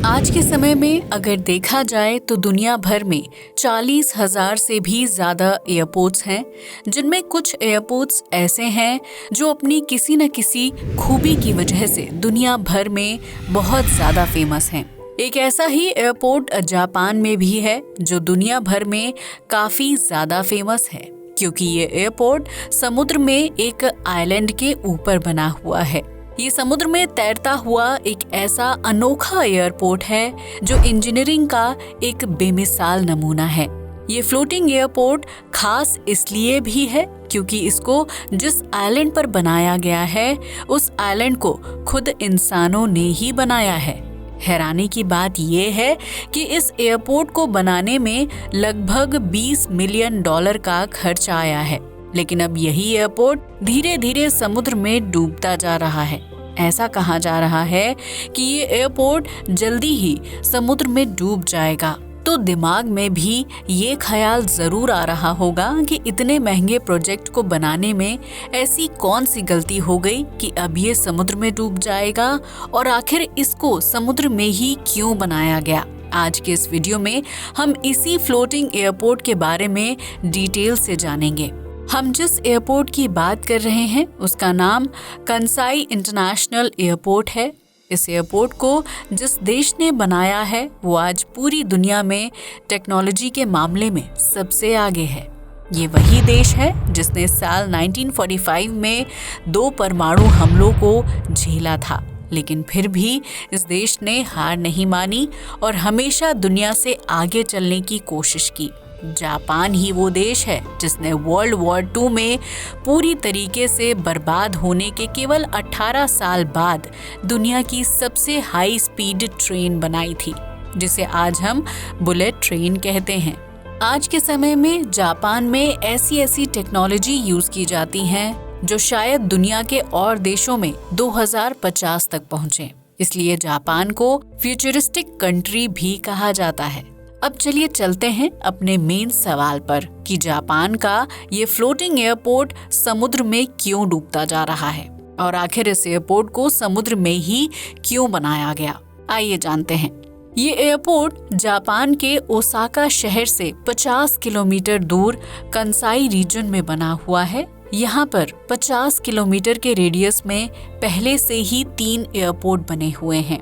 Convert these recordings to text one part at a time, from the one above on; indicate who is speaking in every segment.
Speaker 1: आज के समय में अगर देखा जाए तो दुनिया भर में 40,000 से भी ज़्यादा एयरपोर्ट्स हैं, जिनमें कुछ एयरपोर्ट्स ऐसे हैं जो अपनी किसी न किसी खूबी की वजह से दुनिया भर में बहुत ज़्यादा फेमस हैं। एक ऐसा ही एयरपोर्ट जापान में भी है जो दुनिया भर में काफ़ी ज़्यादा फेमस है, क्योंकि ये एयरपोर्ट समुद्र में एक आइलैंड के ऊपर बना हुआ है। ये समुद्र में तैरता हुआ एक ऐसा अनोखा एयरपोर्ट है जो इंजीनियरिंग का एक बेमिसाल नमूना है। ये फ्लोटिंग एयरपोर्ट खास इसलिए भी है क्योंकि इसको जिस आइलैंड पर बनाया गया है उस आइलैंड को खुद इंसानों ने ही बनाया है। हैरानी की बात यह है कि इस एयरपोर्ट को बनाने में लगभग $20 मिलियन का खर्च आया है, लेकिन अब यही एयरपोर्ट धीरे धीरे समुद्र में डूबता जा रहा है। ऐसा कहा जा रहा है कि ये एयरपोर्ट जल्दी ही समुद्र में डूब जाएगा। तो दिमाग में भी ये ख्याल जरूर आ रहा होगा कि इतने महंगे प्रोजेक्ट को बनाने में ऐसी कौन सी गलती हो गई कि अब ये समुद्र में डूब जाएगा, और आखिर इसको समुद्र में ही क्यों बनाया गया। आज के इस वीडियो में हम इसी फ्लोटिंग एयरपोर्ट के बारे में डिटेल से जानेंगे। हम जिस एयरपोर्ट की बात कर रहे हैं उसका नाम कंसाई इंटरनेशनल एयरपोर्ट है। इस एयरपोर्ट को जिस देश ने बनाया है वो आज पूरी दुनिया में टेक्नोलॉजी के मामले में सबसे आगे है। ये वही देश है जिसने साल 1945 में 2 परमाणु हमलों को झेला था, लेकिन फिर भी इस देश ने हार नहीं मानी और हमेशा दुनिया से आगे चलने की कोशिश की। जापान ही वो देश है जिसने वर्ल्ड वॉर 2 में पूरी तरीके से बर्बाद होने के केवल 18 साल बाद दुनिया की सबसे हाई स्पीड ट्रेन बनाई थी, जिसे आज हम बुलेट ट्रेन कहते हैं। आज के समय में जापान में ऐसी टेक्नोलॉजी यूज की जाती हैं जो शायद दुनिया के और देशों में 2050 तक पहुंचे। इसलिए जापान को फ्यूचरिस्टिक कंट्री भी कहा जाता है। अब चलिए चलते हैं अपने मेन सवाल पर कि जापान का ये फ्लोटिंग एयरपोर्ट समुद्र में क्यों डूबता जा रहा है और आखिर इस एयरपोर्ट को समुद्र में ही क्यों बनाया गया। आइए जानते हैं। ये एयरपोर्ट जापान के ओसाका शहर से 50 किलोमीटर दूर कंसाई रीजन में बना हुआ है। यहाँ पर 50 किलोमीटर के रेडियस में पहले से ही 3 एयरपोर्ट बने हुए हैं।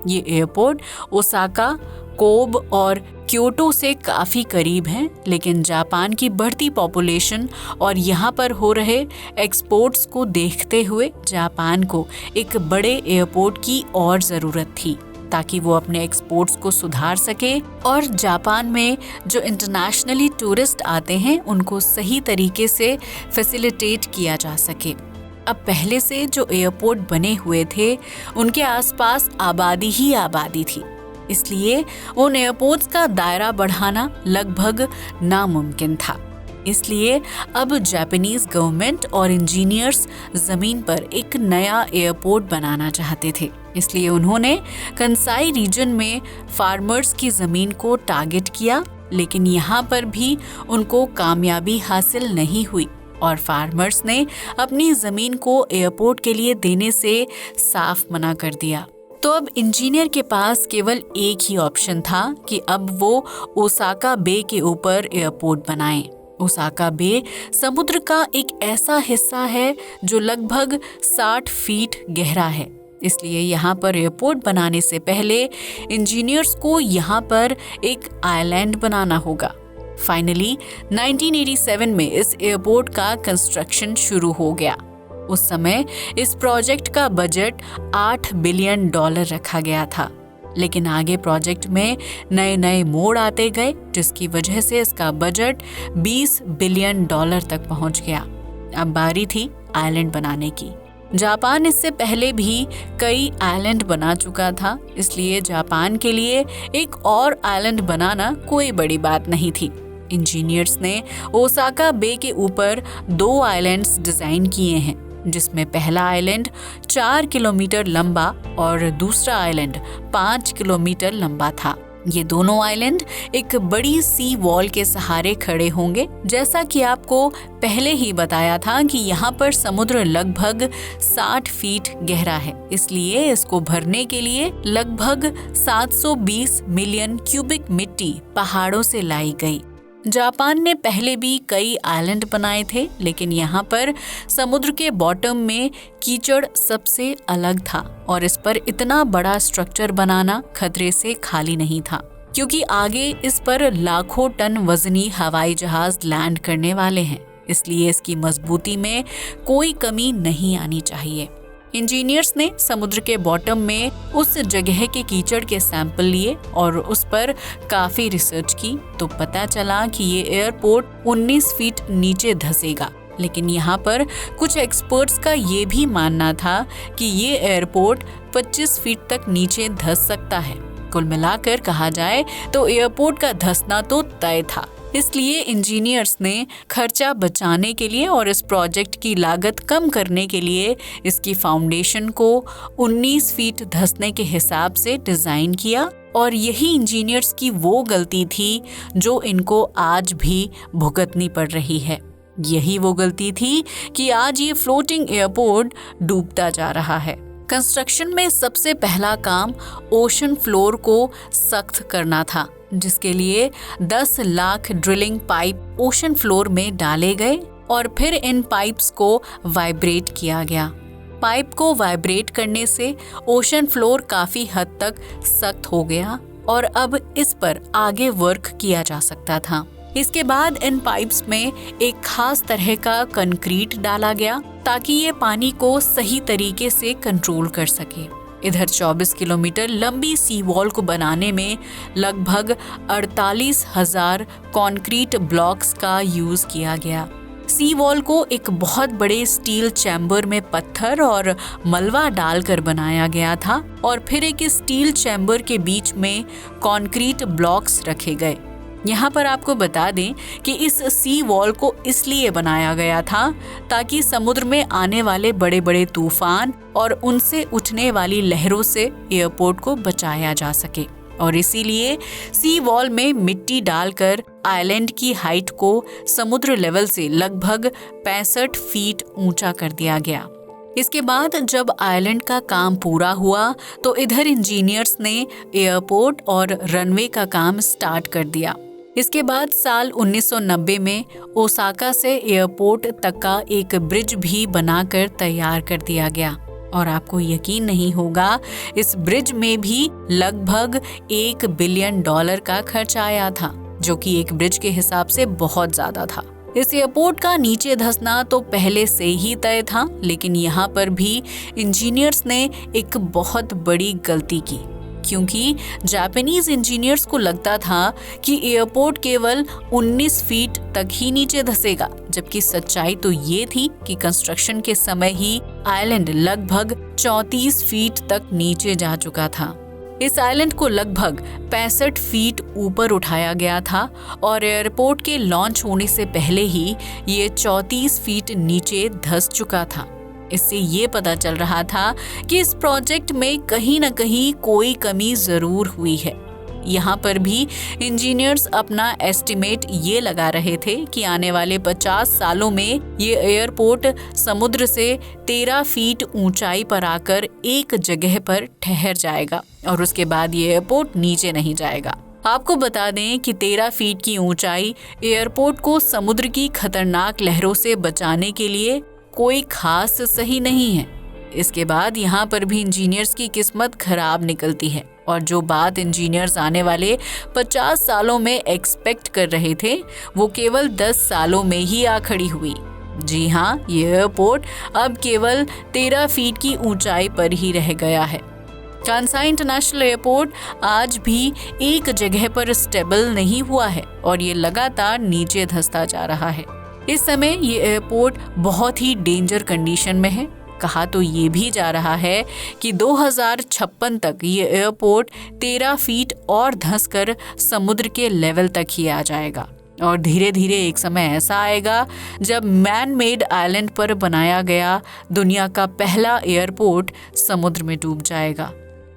Speaker 1: ये एयरपोर्ट ओसाका, कोब और क्योटो से काफी करीब हैं, लेकिन जापान की बढ़ती पॉपुलेशन और यहाँ पर हो रहे एक्सपोर्ट्स को देखते हुए जापान को एक बड़े एयरपोर्ट की और ज़रूरत थी ताकि वो अपने एक्सपोर्ट्स को सुधार सके और जापान में जो इंटरनेशनली टूरिस्ट आते हैं उनको सही तरीके से फैसिलिटेट किया जा सके। अब पहले से जो एयरपोर्ट बने हुए थे उनके आसपास आबादी ही आबादी थी, इसलिए उन एयरपोर्ट्स का दायरा बढ़ाना लगभग नामुमकिन था। इसलिए अब जापानीज गवर्नमेंट और इंजीनियर्स जमीन पर एक नया एयरपोर्ट बनाना चाहते थे। इसलिए उन्होंने कंसाई रीजन में फार्मर्स की जमीन को टारगेट किया, लेकिन यहाँ पर भी उनको कामयाबी हासिल नहीं हुई और फार्मर्स ने अपनी जमीन को एयरपोर्ट के लिए देने से साफ मना कर दिया। तो अब इंजीनियर के पास केवल एक ही ऑप्शन था कि अब वो ओसाका बे के ऊपर एयरपोर्ट बनाएं। ओसाका बे समुद्र का एक ऐसा हिस्सा है जो लगभग 60 फीट गहरा है। इसलिए यहाँ पर एयरपोर्ट बनाने से पहले इंजीनियर्स को यहाँ पर एक आइलैंड बनाना होगा। फाइनली 1987 में इस एयरपोर्ट का कंस्ट्रक्शन शुरू हो गया। उस समय इस प्रोजेक्ट का बजट $8 बिलियन रखा गया था, लेकिन आगे प्रोजेक्ट में नए मोड़ आते गए, जिसकी वजह से इसका बजट $20 बिलियन तक पहुंच गया। अब बारी थी आइलैंड बनाने की। जापान इससे पहले भी कई आइलैंड बना चुका था, इसलिए जापान के लिए एक और आइलैंड बनाना कोई बड़ी बात नहीं थी। इंजीनियर्स ने ओसाका बे के ऊपर 2 आइलैंड्स डिजाइन किए हैं, जिसमें पहला आइलैंड 4 किलोमीटर लंबा और दूसरा आइलैंड 5 किलोमीटर लंबा था। ये दोनों आइलैंड एक बड़ी सी वॉल के सहारे खड़े होंगे। जैसा कि आपको पहले ही बताया था कि यहाँ पर समुद्र लगभग 60 फीट गहरा है, इसलिए इसको भरने के लिए लगभग 720 मिलियन क्यूबिक मिट्टी पहाड़ों से लाई गई। जापान ने पहले भी कई आइलैंड बनाए थे, लेकिन यहाँ पर समुद्र के बॉटम में कीचड़ सबसे अलग था और इस पर इतना बड़ा स्ट्रक्चर बनाना खतरे से खाली नहीं था, क्योंकि आगे इस पर लाखों टन वजनी हवाई जहाज लैंड करने वाले हैं। इसलिए इसकी मजबूती में कोई कमी नहीं आनी चाहिए। इंजीनियर्स ने समुद्र के बॉटम में उस जगह के कीचड़ के सैंपल लिए और उस पर काफी रिसर्च की, तो पता चला कि ये एयरपोर्ट 19 फीट नीचे धंसेगा। लेकिन यहाँ पर कुछ एक्सपर्ट्स का ये भी मानना था कि ये एयरपोर्ट 25 फीट तक नीचे धंस सकता है। कुल मिलाकर कहा जाए तो एयरपोर्ट का धंसना तो तय था। इसलिए इंजीनियर्स ने खर्चा बचाने के लिए और इस प्रोजेक्ट की लागत कम करने के लिए इसकी फाउंडेशन को 19 फीट धंसने के हिसाब से डिजाइन किया। और यही इंजीनियर्स की वो गलती थी जो इनको आज भी भुगतनी पड़ रही है। यही वो गलती थी कि आज ये फ्लोटिंग एयरपोर्ट डूबता जा रहा है। कंस्ट्रक्शन में सबसे पहला काम ओशन फ्लोर को सख्त करना था, जिसके लिए 10 lakh drilling pipe ocean floor में डाले गए और फिर इन पाइप्स को वाइब्रेट किया गया। पाइप को वाइब्रेट करने से ओशन फ्लोर काफी हद तक सख्त हो गया और अब इस पर आगे वर्क किया जा सकता था। इसके बाद इन पाइप्स में एक खास तरह का कंक्रीट डाला गया ताकि ये पानी को सही तरीके से कंट्रोल कर सके। इधर 24 किलोमीटर लंबी सी वॉल को बनाने में लगभग 48,000 कंक्रीट ब्लॉक्स का यूज किया गया। सी वॉल को एक बहुत बड़े स्टील चैम्बर में पत्थर और मलबा डालकर बनाया गया था और फिर एक स्टील चैम्बर के बीच में कंक्रीट ब्लॉक्स रखे गए। यहाँ पर आपको बता दें कि इस सी वॉल को इसलिए बनाया गया था ताकि समुद्र में आने वाले बड़े बड़े तूफान और उनसे उठने वाली लहरों से एयरपोर्ट को बचाया जा सके। और इसीलिए सी वॉल में मिट्टी डालकर आइलैंड की हाइट को समुद्र लेवल से लगभग 65 फीट ऊंचा कर दिया गया। इसके बाद जब आइलैंड का काम पूरा हुआ तो इधर इंजीनियर्स ने एयरपोर्ट और रनवे का काम स्टार्ट कर दिया। इसके बाद साल 1990 में ओसाका से एयरपोर्ट तक का एक ब्रिज भी बनाकर तैयार कर दिया गया और आपको यकीन नहीं होगा, इस ब्रिज में भी लगभग $1 बिलियन का खर्च आया था, जो कि एक ब्रिज के हिसाब से बहुत ज्यादा था। इस एयरपोर्ट का नीचे धंसना तो पहले से ही तय था, लेकिन यहाँ पर भी इंजीनियर्स ने एक बहुत बड़ी गलती की, क्योंकि जापानीज इंजीनियर्स को लगता था कि एयरपोर्ट केवल 19 फीट तक ही नीचे धंसेगा, जबकि सच्चाई तो ये थी कि कंस्ट्रक्शन के समय ही आइलैंड लगभग 34 फीट तक नीचे जा चुका था। इस आइलैंड को लगभग 65 फीट ऊपर उठाया गया था और एयरपोर्ट के लॉन्च होने से पहले ही ये 34 फीट नीचे धंस चुका था। इससे ये पता चल रहा था कि इस प्रोजेक्ट में कहीं न कहीं कोई कमी जरूर हुई है। यहाँ पर भी इंजीनियर्स अपना एस्टिमेट ये लगा रहे थे कि आने वाले 50 सालों में ये एयरपोर्ट समुद्र से 13 फीट ऊंचाई पर आकर एक जगह पर ठहर जाएगा और उसके बाद ये एयरपोर्ट नीचे नहीं जाएगा। आपको बता दें कि 13 फीट की ऊंचाई एयरपोर्ट को समुद्र की खतरनाक लहरों से बचाने के लिए कोई खास सही नहीं है। इसके बाद यहाँ पर भी इंजीनियर्स की किस्मत खराब निकलती है और जो बात इंजीनियर्स आने वाले 50 सालों में एक्सपेक्ट कर रहे थे वो केवल 10 सालों में ही आ खड़ी हुई। जी हाँ, ये एयरपोर्ट अब केवल 13 फीट की ऊंचाई पर ही रह गया है। कांसाई इंटरनेशनल एयरपोर्ट आज भी एक जगह पर स्टेबल नहीं हुआ है और ये लगातार नीचे धंसता जा रहा है। इस समय ये एयरपोर्ट बहुत ही डेंजर कंडीशन में है। कहा तो ये भी जा रहा है कि 2056 तक ये एयरपोर्ट 13 फीट और धंसकर समुद्र के लेवल तक ही आ जाएगा और धीरे धीरे एक समय ऐसा आएगा जब मैन मेड आइलैंड पर बनाया गया दुनिया का पहला एयरपोर्ट समुद्र में डूब जाएगा।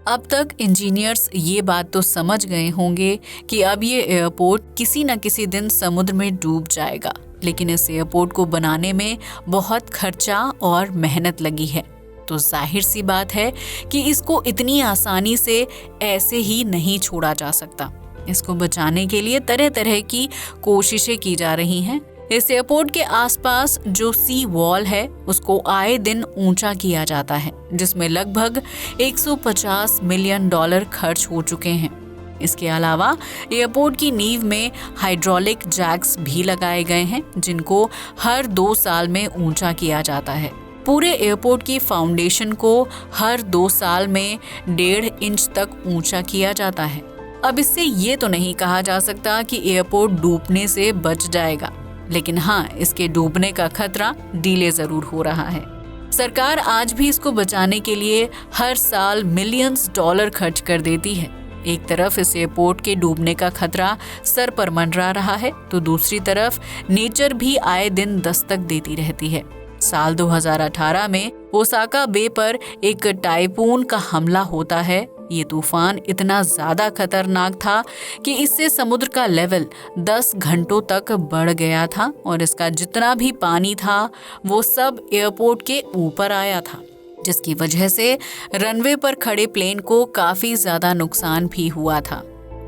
Speaker 1: अब तक इंजीनियर्स ये बात तो समझ गए होंगे कि अब ये एयरपोर्ट किसी न किसी दिन समुद्र में डूब जाएगा, लेकिन इस एयरपोर्ट को बनाने में बहुत खर्चा और मेहनत लगी है। तो जाहिर सी बात है कि इसको इतनी आसानी से ऐसे ही नहीं छोड़ा जा सकता। इसको बचाने के लिए तरह तरह की कोशिशें की जा रही हैं। इस एयरपोर्ट के आसपास जो सी वॉल है उसको आए दिन ऊंचा किया जाता है, जिसमें लगभग 150 मिलियन डॉलर खर्च हो चुके हैं। इसके अलावा एयरपोर्ट की नींव में हाइड्रोलिक जैक्स भी लगाए गए हैं, जिनको हर 2 साल में ऊंचा किया जाता है। पूरे एयरपोर्ट की फाउंडेशन को हर 2 साल में 1.5 इंच तक ऊंचा किया जाता है। अब इससे ये तो नहीं कहा जा सकता कि एयरपोर्ट डूबने से बच जाएगा, लेकिन हाँ, इसके डूबने का खतरा डिले जरूर हो रहा है। सरकार आज भी इसको बचाने के लिए हर साल मिलियंस डॉलर खर्च कर देती है। एक तरफ इस एयरपोर्ट के डूबने का खतरा सर पर मंडरा रहा है, तो दूसरी तरफ नेचर भी आए दिन दस्तक देती रहती है। साल 2018 में ओसाका बे पर एक टाइफून का हमला होता है। ये तूफान इतना ज्यादा खतरनाक था कि इससे समुद्र का लेवल 10 घंटों तक बढ़ गया था और इसका जितना भी पानी था वो सब एयरपोर्ट के ऊपर आया था, जिसकी वजह से रनवे पर खड़े प्लेन को काफी ज्यादा नुकसान भी हुआ था।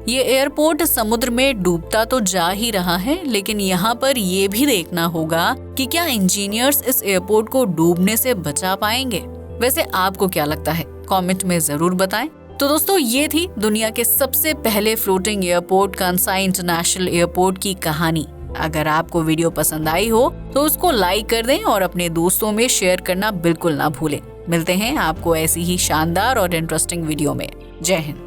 Speaker 1: ये एयरपोर्ट समुद्र में डूबता तो जा ही रहा है, लेकिन यहाँ पर ये भी देखना होगा कि क्या इंजीनियर्स इस एयरपोर्ट को डूबने से बचा पाएंगे। वैसे आपको क्या लगता है, कमेंट में जरूर बताएं। तो दोस्तों, ये थी दुनिया के सबसे पहले floating airport Kansai international airport की कहानी। अगर आपको वीडियो पसंद आई हो तो उसको लाइक कर दें और अपने दोस्तों में शेयर करना बिल्कुल ना भूलें। मिलते हैं आपको ऐसी ही शानदार और इंटरेस्टिंग वीडियो में। जय हिंद।